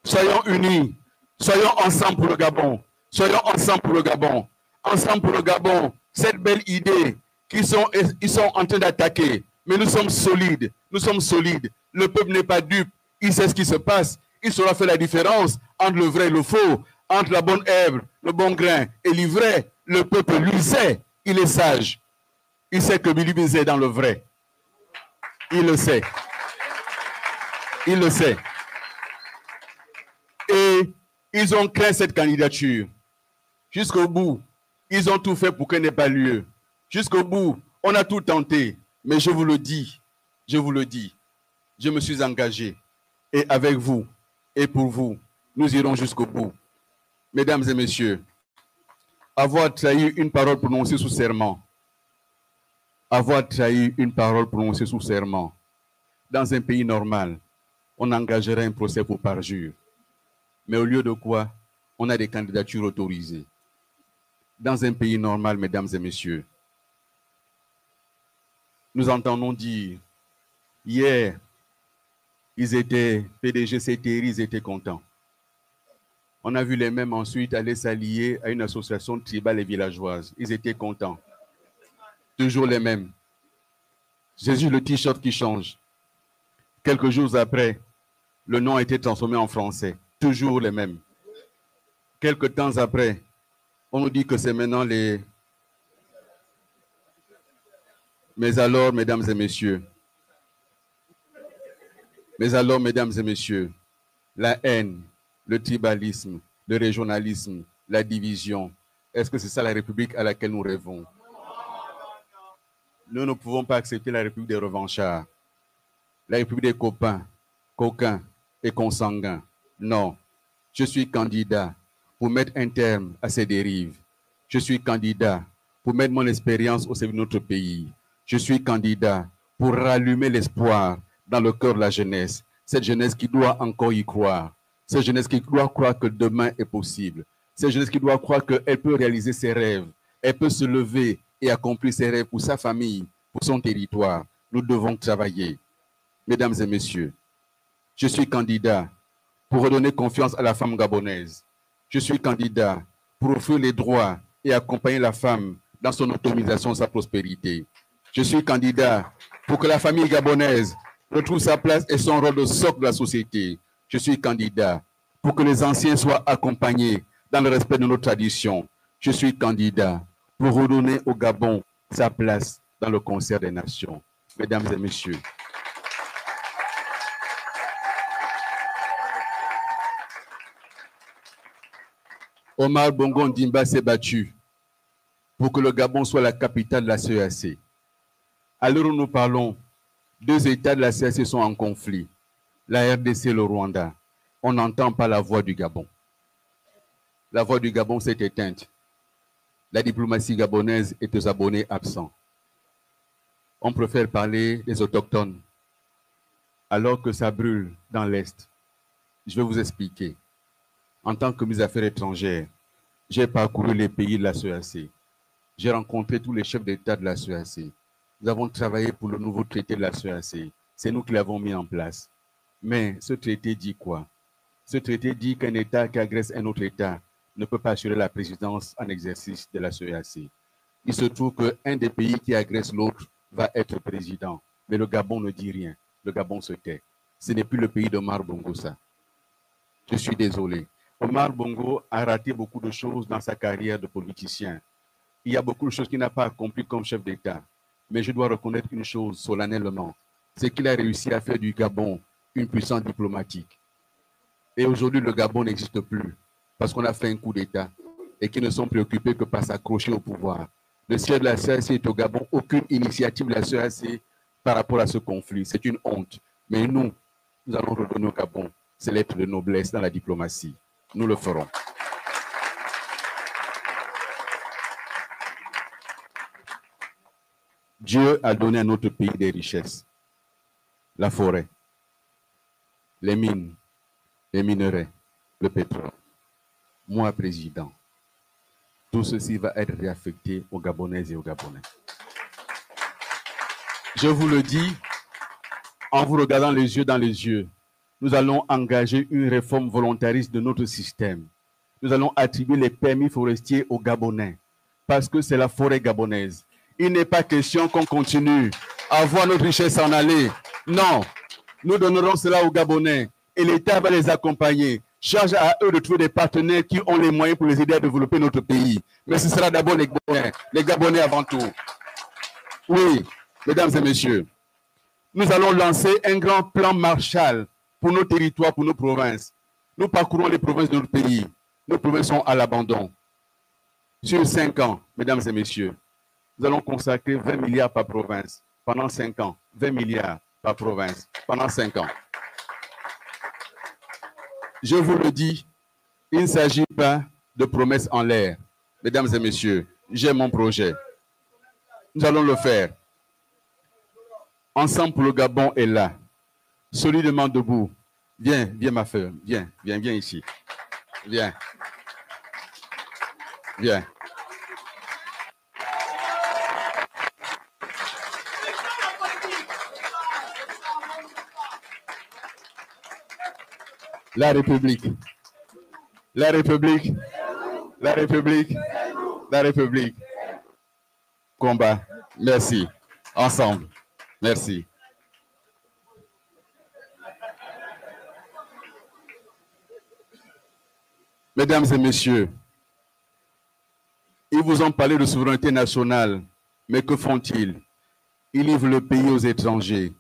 Soyons unis. Soyons ensemble pour le Gabon. Soyons ensemble pour le Gabon. Ensemble pour le Gabon. Cette belle idée ils sont en train d'attaquer. Mais nous sommes solides. Nous sommes solides. Le peuple n'est pas dupe. Il sait ce qui se passe. Il saura faire la différence entre le vrai et le faux, entre la bonne herbe, le bon grain et l'ivraie. Le peuple lui sait. Il est sage. Il sait que Billy Bizet est dans le vrai. Il le sait. Il le sait. Et ils ont créé cette candidature. Jusqu'au bout, ils ont tout fait pour qu'elle n'ait pas lieu. Jusqu'au bout, on a tout tenté. Mais je vous le dis, je me suis engagé. Et avec vous, et pour vous, nous irons jusqu'au bout. Mesdames et messieurs, avoir trahi une parole prononcée sous serment, avoir trahi une parole prononcée sous serment, dans un pays normal, on engagerait un procès pour parjure. Mais au lieu de quoi, on a des candidatures autorisées. Dans un pays normal, mesdames et messieurs, nous entendons dire, hier, ils étaient, PDG CTRI, ils étaient contents. On a vu les mêmes ensuite aller s'allier à une association tribale et villageoise. Ils étaient contents. Toujours les mêmes. J'ai juste le t-shirt qui change. Quelques jours après, le nom a été transformé en français. Toujours les mêmes. Quelques temps après, on nous dit que c'est maintenant les... Mais alors, mesdames et messieurs, la haine, le tribalisme, le régionalisme, la division, est-ce que c'est ça la République à laquelle nous rêvons? Nous ne pouvons pas accepter la République des revanchards, la République des copains, coquins et consanguins. Non, je suis candidat pour mettre un terme à ces dérives. Je suis candidat pour mettre mon expérience au service de notre pays. Je suis candidat pour rallumer l'espoir dans le cœur de la jeunesse. Cette jeunesse qui doit encore y croire. Cette jeunesse qui doit croire que demain est possible. Cette jeunesse qui doit croire qu'elle peut réaliser ses rêves. Elle peut se lever et accomplir ses rêves pour sa famille, pour son territoire. Nous devons travailler. Mesdames et messieurs, je suis candidat pour redonner confiance à la femme gabonaise. Je suis candidat pour offrir les droits et accompagner la femme dans son autonomisation, sa prospérité. Je suis candidat pour que la famille gabonaise retrouve sa place et son rôle de socle de la société. Je suis candidat pour que les anciens soient accompagnés dans le respect de nos traditions. Je suis candidat pour redonner au Gabon sa place dans le concert des nations. Mesdames et messieurs, Omar Bongo Ndimba s'est battu pour que le Gabon soit la capitale de la CEAC. À l'heure où nous parlons, 2 États de la CEAC sont en conflit, la RDC et le Rwanda. On n'entend pas la voix du Gabon. La voix du Gabon s'est éteinte. La diplomatie gabonaise est aux abonnés absents. On préfère parler des autochtones alors que ça brûle dans l'Est. Je vais vous expliquer. En tant que ministre des Affaires étrangères, j'ai parcouru les pays de la CEAC. J'ai rencontré tous les chefs d'État de la CEAC. Nous avons travaillé pour le nouveau traité de la CEAC. C'est nous qui l'avons mis en place. Mais ce traité dit quoi? Ce traité dit qu'un État qui agresse un autre État ne peut pas assurer la présidence en exercice de la CEAC. Il se trouve qu'un des pays qui agresse l'autre va être président. Mais le Gabon ne dit rien. Le Gabon se tait. Ce n'est plus le pays d'Omar Bongo, ça. Je suis désolé. Omar Bongo a raté beaucoup de choses dans sa carrière de politicien. Il y a beaucoup de choses qu'il n'a pas accomplies comme chef d'État. Mais je dois reconnaître une chose solennellement, c'est qu'il a réussi à faire du Gabon une puissance diplomatique. Et aujourd'hui, le Gabon n'existe plus parce qu'on a fait un coup d'État et qu'ils ne sont préoccupés que par s'accrocher au pouvoir. Le siège de la CEAC est au Gabon. Aucune initiative de la CEAC par rapport à ce conflit. C'est une honte. Mais nous allons redonner au Gabon ses lettres de noblesse dans la diplomatie. Nous le ferons. Dieu a donné à notre pays des richesses. La forêt, les mines, les minerais, le pétrole. Moi, président, tout ceci va être réaffecté aux Gabonaises et aux Gabonais. Je vous le dis, en vous regardant les yeux dans les yeux, nous allons engager une réforme volontariste de notre système. Nous allons attribuer les permis forestiers aux Gabonais, parce que c'est la forêt gabonaise. Il n'est pas question qu'on continue à voir notre richesse s'en aller. Non, nous donnerons cela aux Gabonais et l'État va les accompagner. Charge à eux de trouver des partenaires qui ont les moyens pour les aider à développer notre pays. Mais ce sera d'abord les Gabonais avant tout. Oui, mesdames et messieurs, nous allons lancer un grand plan Marshall pour nos territoires, pour nos provinces. Nous parcourons les provinces de notre pays. Nos provinces sont à l'abandon. Sur 5 ans, mesdames et messieurs, nous allons consacrer 20 milliards par province pendant 5 ans. 20 milliards par province pendant 5 ans. Je vous le dis, il ne s'agit pas de promesses en l'air. Mesdames et messieurs, j'ai mon projet. Nous allons le faire. Ensemble pour le Gabon est là. Solidement debout. Viens, viens ma femme. Viens ici. Viens. Viens. La République. La République. La République. La République. Combat. Merci. Ensemble. Merci. Mesdames et messieurs, ils vous ont parlé de souveraineté nationale, mais que font-ils? Ils livrent le pays aux étrangers.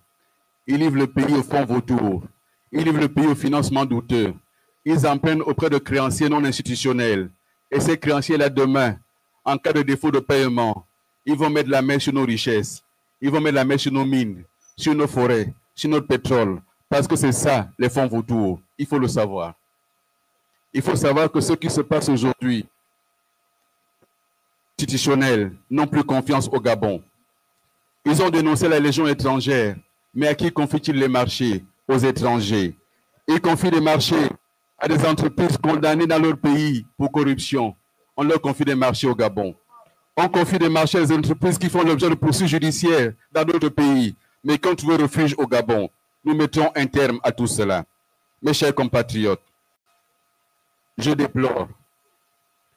Ils livrent le pays au fonds vautours. Ils livrent le pays au financement douteux. Ils empruntent auprès de créanciers non institutionnels. Et ces créanciers-là, demain, en cas de défaut de paiement, ils vont mettre la main sur nos richesses. Ils vont mettre la main sur nos mines, sur nos forêts, sur notre pétrole. Parce que c'est ça, les fonds vautours. Il faut le savoir. Il faut savoir que ce qui se passe aujourd'hui, institutionnels, n'ont plus confiance au Gabon. Ils ont dénoncé la légion étrangère. Mais à qui confient-ils les marchés? Aux étrangers. Ils confient des marchés à des entreprises condamnées dans leur pays pour corruption. On leur confie des marchés au Gabon. On confie des marchés à des entreprises qui font l'objet de poursuites judiciaires dans d'autres pays. Mais quand tu veux refuge au Gabon, nous mettrons un terme à tout cela. Mes chers compatriotes, je déplore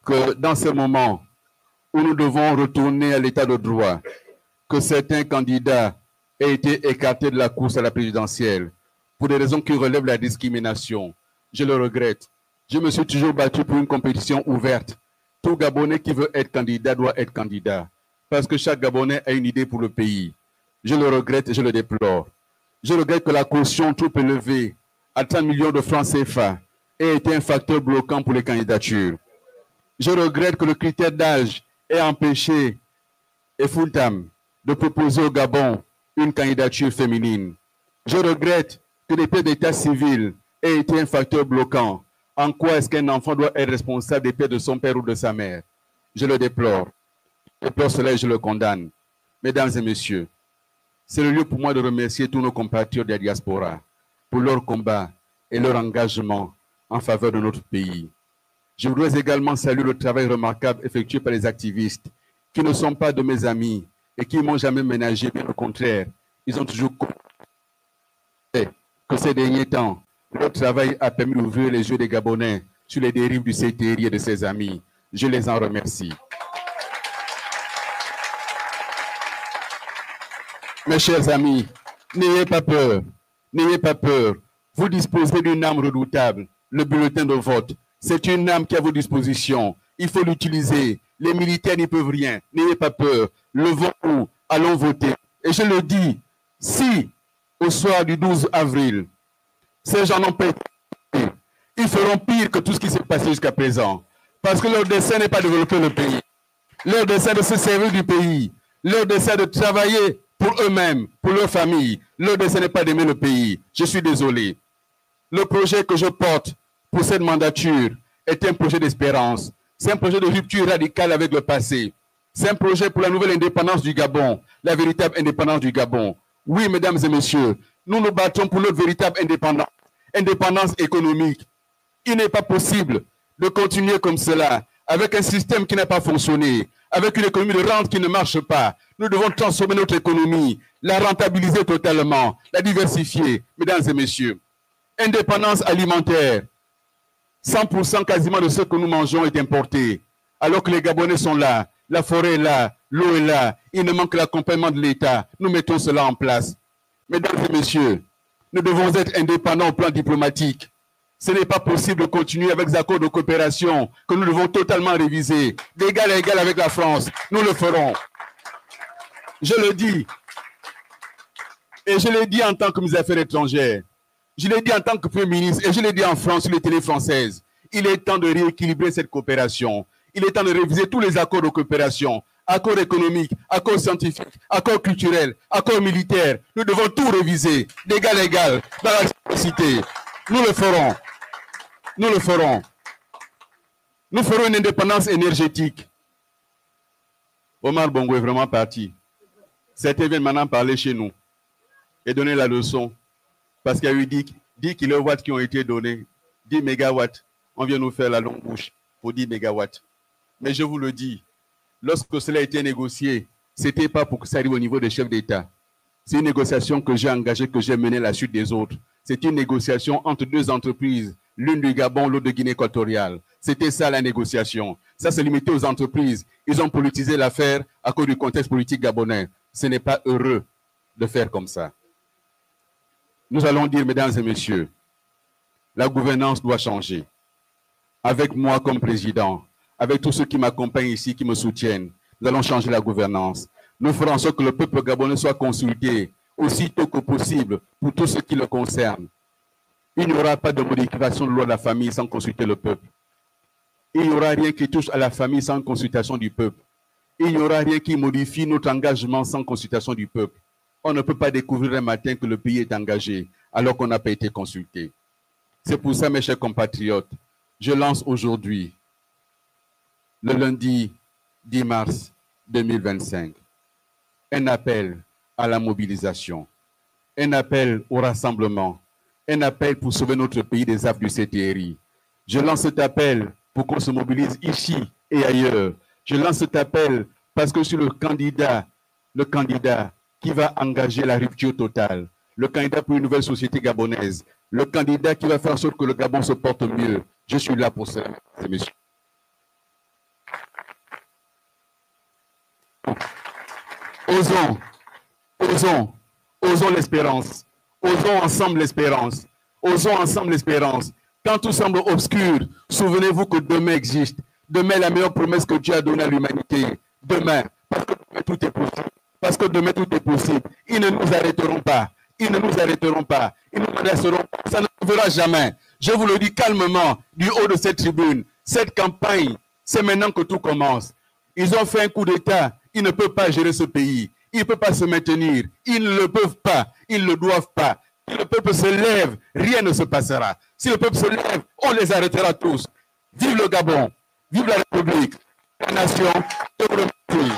que dans ce moment où nous devons retourner à l'état de droit, que certains candidats aient été écartés de la course à la présidentielle pour des raisons qui relèvent de la discrimination. Je le regrette. Je me suis toujours battu pour une compétition ouverte. Tout Gabonais qui veut être candidat doit être candidat, parce que chaque Gabonais a une idée pour le pays. Je le regrette et je le déplore. Je regrette que la caution trop élevée à 30 millions de francs CFA ait été un facteur bloquant pour les candidatures. Je regrette que le critère d'âge ait empêché Efultam de proposer au Gabon une candidature féminine. Je regrette que les pièces d'état civil aient été un facteur bloquant. En quoi est-ce qu'un enfant doit être responsable des pièces de son père ou de sa mère? Je le déplore. Je déplore cela et je le condamne. Mesdames et messieurs, c'est le lieu pour moi de remercier tous nos compatriotes de la diaspora pour leur combat et leur engagement en faveur de notre pays. Je voudrais également saluer le travail remarquable effectué par les activistes qui ne sont pas de mes amis et qui ne m'ont jamais ménagé, bien au contraire. Ils ont toujours compris que ces derniers temps, leur travail a permis d'ouvrir les yeux des Gabonais sur les dérives du CTRI et de ses amis. Je les en remercie. Mes chers amis, n'ayez pas peur. N'ayez pas peur. Vous disposez d'une arme redoutable, le bulletin de vote. C'est une arme qui est à vos dispositions. Il faut l'utiliser. Les militaires n'y peuvent rien. N'ayez pas peur. Levons-nous, allons voter. Et je le dis, si au soir du 12 avril, ces gens n'ont pas été, ils feront pire que tout ce qui s'est passé jusqu'à présent. Parce que leur dessein n'est pas de développer le pays. Leur dessein est de se servir du pays. Leur dessein est de travailler pour eux-mêmes, pour leur famille. Leur dessein n'est pas d'aimer le pays. Je suis désolé. Le projet que je porte pour cette mandature est un projet d'espérance. C'est un projet de rupture radicale avec le passé. C'est un projet pour la nouvelle indépendance du Gabon, la véritable indépendance du Gabon. Oui, mesdames et messieurs, nous nous battons pour notre véritable indépendance. indépendance économique. Il n'est pas possible de continuer comme cela, avec un système qui n'a pas fonctionné, avec une économie de rente qui ne marche pas. Nous devons transformer notre économie, la rentabiliser totalement, la diversifier, mesdames et messieurs. Indépendance alimentaire. 100% quasiment de ce que nous mangeons est importé, alors que les Gabonais sont là, la forêt est là, l'eau est là, il ne manque que l'accompagnement de l'État. Nous mettons cela en place. Mesdames et messieurs, nous devons être indépendants au plan diplomatique. Ce n'est pas possible de continuer avec des accords de coopération que nous devons totalement réviser, d'égal à égal avec la France. Nous le ferons. Je le dis, et je l'ai dit en tant que ministre des Affaires étrangères, je l'ai dit en tant que Premier ministre, et je l'ai dit en France sur les télés françaises. Il est temps de rééquilibrer cette coopération. Il est temps de réviser tous les accords de coopération, accords économiques, accords scientifiques, accords culturels, accords militaires. Nous devons tout réviser, d'égal à égal, dans la simplicité. Nous le ferons. Nous le ferons. Nous ferons une indépendance énergétique. Omar Bongo est vraiment parti. Certains viennent maintenant parler chez nous et donner la leçon. Parce qu'il y a eu 10 kilowatts qui ont été donnés, 10 mégawatts. On vient nous faire la longue bouche pour 10 mégawatts. Mais je vous le dis, lorsque cela a été négocié, ce n'était pas pour que ça arrive au niveau des chefs d'État. C'est une négociation que j'ai engagée, que j'ai menée à la suite des autres. C'est une négociation entre deux entreprises, l'une du Gabon, l'autre de Guinée équatoriale. C'était ça la négociation. Ça se limitait aux entreprises. Ils ont politisé l'affaire à cause du contexte politique gabonais. Ce n'est pas heureux de faire comme ça. Nous allons dire, mesdames et messieurs, la gouvernance doit changer. Avec moi comme président, avec tous ceux qui m'accompagnent ici, qui me soutiennent, nous allons changer la gouvernance. Nous ferons en sorte que le peuple gabonais soit consulté aussitôt que possible pour tout ce qui le concerne. Il n'y aura pas de modification de loi de la famille sans consulter le peuple. Il n'y aura rien qui touche à la famille sans consultation du peuple. Il n'y aura rien qui modifie notre engagement sans consultation du peuple. On ne peut pas découvrir un matin que le pays est engagé alors qu'on n'a pas été consulté. C'est pour ça, mes chers compatriotes, je lance aujourd'hui, le lundi 10 mars 2025, un appel à la mobilisation, un appel au rassemblement, un appel pour sauver notre pays des affres du CTRI. Je lance cet appel pour qu'on se mobilise ici et ailleurs. Je lance cet appel parce que je suis le candidat qui va engager la rupture totale, le candidat pour une nouvelle société gabonaise, le candidat qui va faire en sorte que le Gabon se porte mieux. Je suis là pour cela, mesdames et messieurs. Osons l'espérance. Osons ensemble l'espérance. Osons ensemble l'espérance. Quand tout semble obscur, souvenez-vous que demain existe. Demain, la meilleure promesse que Dieu a donnée à l'humanité. Demain, parce que demain, tout est possible. Parce que demain, tout est possible. Ils ne nous arrêteront pas. Ils ne nous arrêteront pas. Ils ne nous laisseront pas. Ça ne arrivera jamais. Je vous le dis calmement, du haut de cette tribune. Cette campagne, c'est maintenant que tout commence. Ils ont fait un coup d'État. Ils ne peuvent pas gérer ce pays. Ils ne peuvent pas se maintenir. Ils ne le peuvent pas. Ils ne le doivent pas. Si le peuple se lève, rien ne se passera. Si le peuple se lève, on les arrêtera tous. Vive le Gabon. Vive la République. La nation. Je vous remercie.